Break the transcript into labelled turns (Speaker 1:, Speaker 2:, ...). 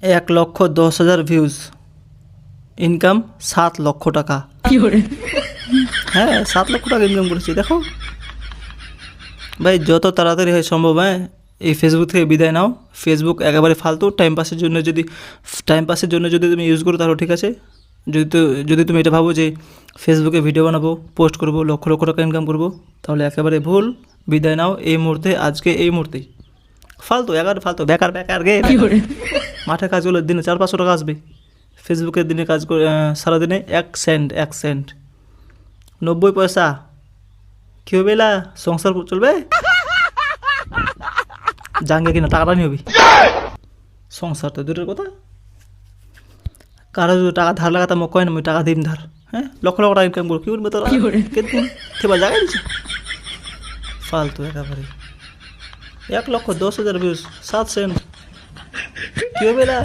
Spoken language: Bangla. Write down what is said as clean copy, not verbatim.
Speaker 1: 1,10,000 ভিউজ, ইনকাম 7 লক্ষ টাকা। হ্যাঁ 7 লক্ষ টাকা ইনকাম করেছি দেখো ভাই। যত তাড়াতাড়ি হয় সম্ভব এই ফেসবুক থেকে বিদায় নাও। ফেসবুক একেবারে ফালতু, টাইম পাসের জন্য যদি তুমি ইউজ করো তাহলে ঠিক আছে। যদি তুমি এটা ভাবো যে ফেসবুকে ভিডিও বানাবো, পোস্ট করবো, লক্ষ লক্ষ টাকা ইনকাম করবো, তাহলে একেবারে ভুল। বিদায় নাও এই মুহূর্তে, আজকে এই মুহূর্তেই। ফালতু, একেবারে ফালতু, বেকার গে। মাঠে কাজ করলে দিনে 400-500 টাকা আসবে। ফেসবুকের দিনে কাজ করে সারাদিনে 1 সেন্ট 90 পয়সা। কী হবে এলা? সংসার চলবে? জাঙ্গে কিনা টাকাটা নিয়ে হবি। সংসার তো দূরের কথা। কারো যদি টাকা ধার লাগাতাম কয় না আমি টাকা দিম ধার। হ্যাঁ লক্ষ লক্ষ টাকা ইনকাম করো, কী বলবে তোরা? কেবা জায়গায় দিচ্ছে ফালতু একেবারে। 1,10,000 ভিউজ, 7 সেন্ট। কী হবে এলা?